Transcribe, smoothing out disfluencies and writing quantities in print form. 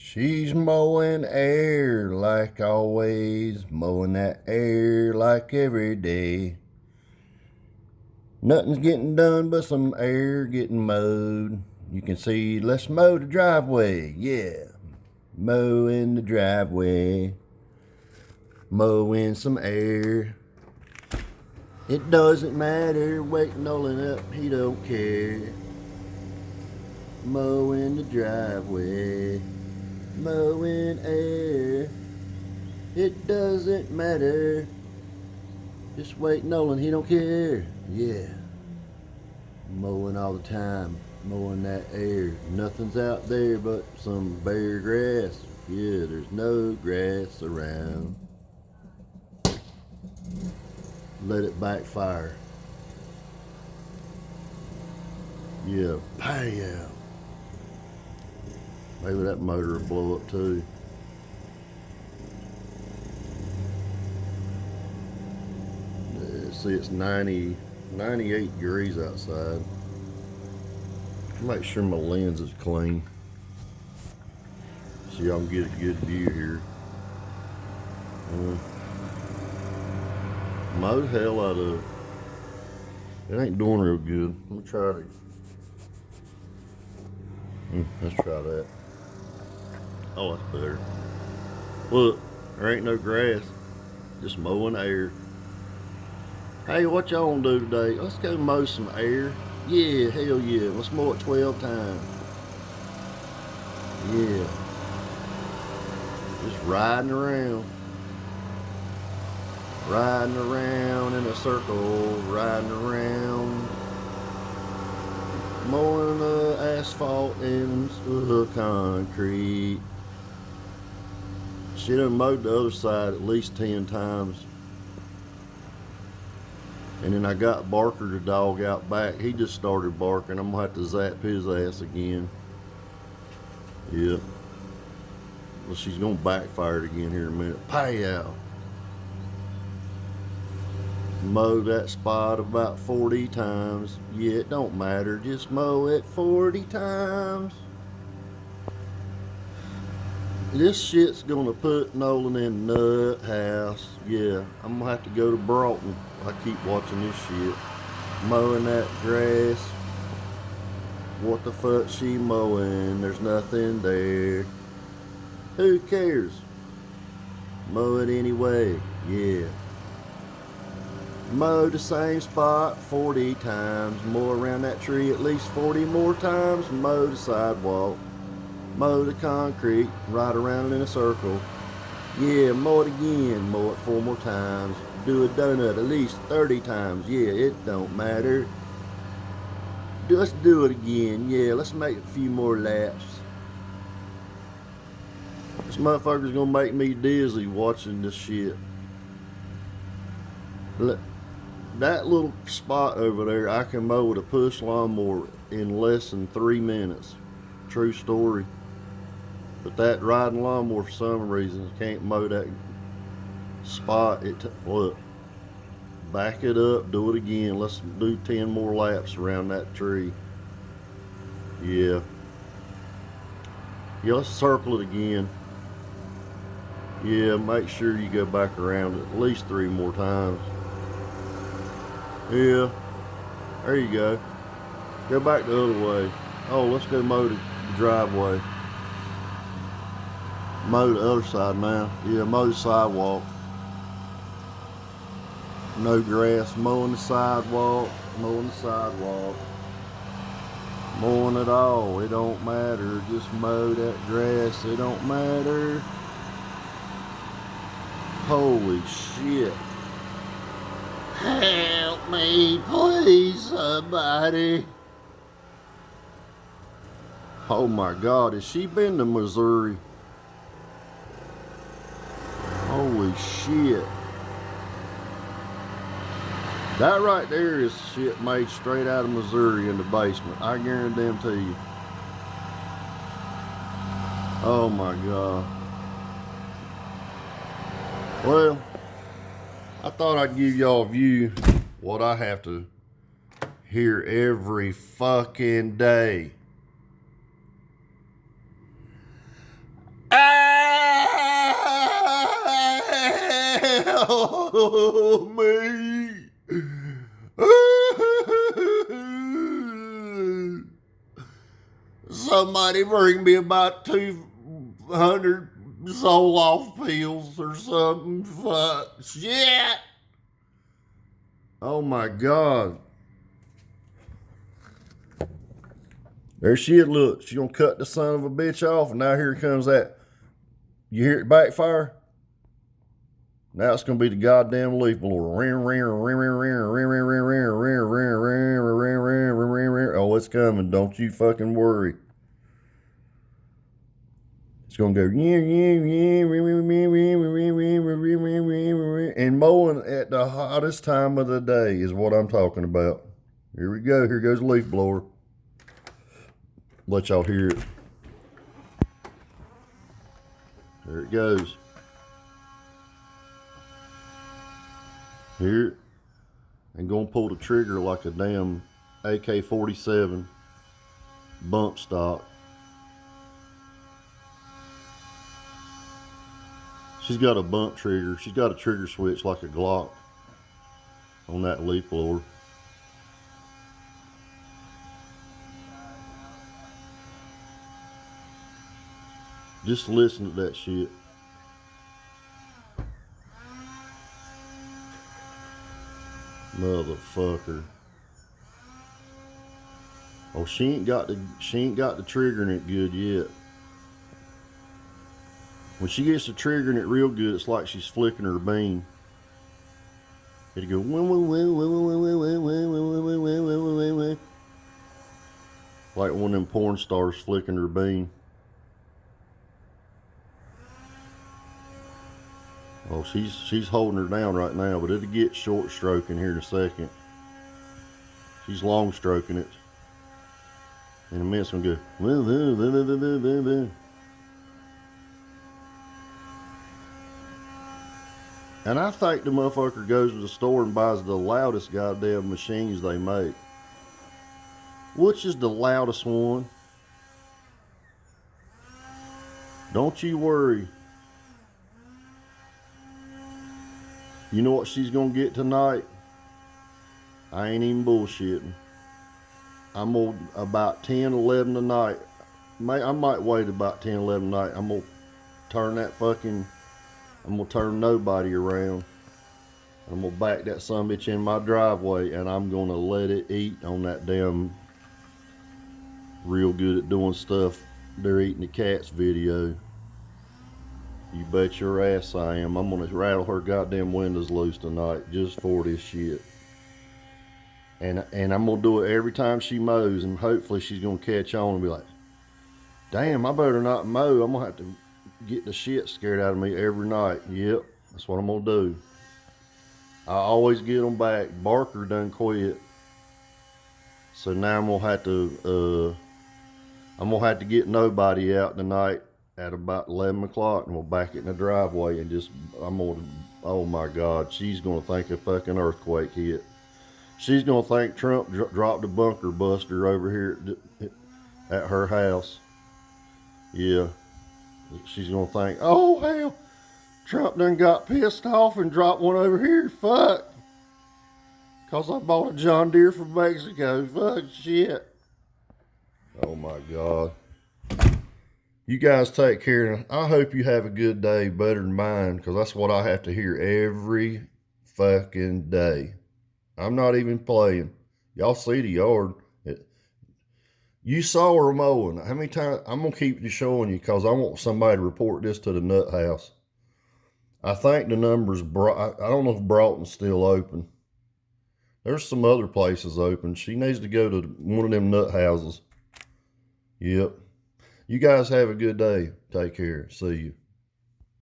She's mowing air like always, mowing that air like every day. Nothing's getting done but some air getting mowed. You can see, let's mow the driveway, yeah. Mowing the driveway, mowing some air. It doesn't matter, wake Nolan up, he don't care. Mowing the driveway, mowing air. It doesn't matter. Just wait Nolan, he don't care. Yeah. Mowing all the time. Mowing that air. Nothing's out there but some bare grass. Yeah, there's no grass around. Let it backfire. Yeah, pow. Maybe that motor will blow up too. See, it's 98 degrees outside. Make sure my lens is clean so y'all can get a good view here. Mow the hell out of it. It ain't doing real good. Let me try it. Let's try that. Oh, that's better. Look, there ain't no grass. Just mowing air. Hey, what y'all want to do today? Let's go mow some air. Yeah, hell yeah. Let's mow it 12 times. Yeah. Just riding around. Riding around in a circle. Riding around. Mowing the asphalt and concrete. She done mowed the other side at least 10 times. And then I got Barker the dog out back. He just started barking. I'm gonna have to zap his ass again. Yep. Well, she's gonna backfire it again here in a minute. Pow! Mow that spot about 40 times. Yeah, it don't matter. Just mow it 40 times. This shit's gonna put Nolan in nut house. Yeah, I'm gonna have to go to Broughton. I keep watching this shit. Mowing that grass. What the fuck she mowing? There's nothing there. Who cares? Mow it anyway. Yeah. Mow the same spot 40 times. Mow around that tree at least 40 more times. Mow the sidewalk. Mow the concrete, ride around in a circle. Yeah, mow it again, mow it 4 more times. Do a donut at least 30 times. Yeah, it don't matter. Let's do it again. Yeah, let's make a few more laps. This motherfucker's gonna make me dizzy watching this shit. Look, that little spot over there, I can mow with a push lawnmower in less than 3 minutes. True story. But that riding lawnmower, for some reason, can't mow that spot. Look, back it up, do it again. Let's do 10 more laps around that tree. Yeah. Yeah, let's circle it again. Yeah, make sure you go back around it at least 3 more times. Yeah, there you go. Go back the other way. Oh, let's go mow the driveway. Mow the other side now. Yeah, mow the sidewalk. No grass. Mowing the sidewalk. Mowing the sidewalk. Mowing it all. It don't matter. Just mow that grass. It don't matter. Holy shit. Help me, please, somebody. Oh my God, has she been to Missouri? Holy shit. That right there is shit made straight out of Missouri in the basement. I guarantee you. Oh my God. Well, I thought I'd give y'all a view what I have to hear every fucking day. Oh, me. Somebody bring me about 200 Zoloft pills or something. Fuck. Shit. Oh my God. There she is. Look, she gonna cut the son of a bitch off, and now here comes that. You hear it backfire? Now it's gonna be the goddamn leaf blower. Oh, it's coming. Don't you fucking worry. It's gonna go and mowing at the hottest time of the day is what I'm talking about. Here we go. Here goes the leaf blower. Let y'all hear it. There it goes. Here, and gonna pull the trigger like a damn AK-47 bump stock. She's got a bump trigger. She's got a trigger switch like a Glock on that leaf blower. Just listen to that shit. Motherfucker. Oh, she ain't got the trigger in it good yet. When she gets the trigger in it real good, it's like she's flicking her bean. It'll go like one of them porn stars flicking her bean. Oh, she's holding her down right now, but it'll get short stroking here in a second. She's long stroking it. In a minute, it's gonna go. And I think the motherfucker goes to the store and buys the loudest goddamn machines they make. Which is the loudest one? Don't you worry. You know what she's gonna get tonight? I ain't even bullshitting. I'm gonna, about 10, 11 tonight. I might wait about 10, 11 tonight. I'm gonna turn nobody around. I'm gonna back that sumbitch in my driveway, and I'm gonna let it eat on that damn real good at doing stuff. They're eating the cats video. You bet your ass I am. I'm gonna rattle her goddamn windows loose tonight just for this shit. And I'm gonna do it every time she mows, and hopefully she's gonna catch on and be like, damn, I better not mow. I'm gonna have to get the shit scared out of me every night. Yep, that's what I'm gonna do. I always get them back. Barker done quit. So now I'm gonna have to get nobody out tonight at about 11 o'clock, and we'll back it in the driveway and oh my God, she's gonna think a fucking earthquake hit. She's gonna think Trump dropped a bunker buster over here at her house. Yeah, she's gonna think, oh hell, Trump done got pissed off and dropped one over here. Fuck, cause I bought a John Deere from Mexico. Fuck shit. Oh my God. You guys take care. I hope you have a good day, better than mine, because that's what I have to hear every fucking day. I'm not even playing. Y'all see the yard. You saw her mowing. How many times? I'm going to keep showing you, because I want somebody to report this to the nut house. I think the number's, I don't know if Broughton's still open. There's some other places open. She needs to go to one of them nut houses. Yep. You guys have a good day. Take care. See you.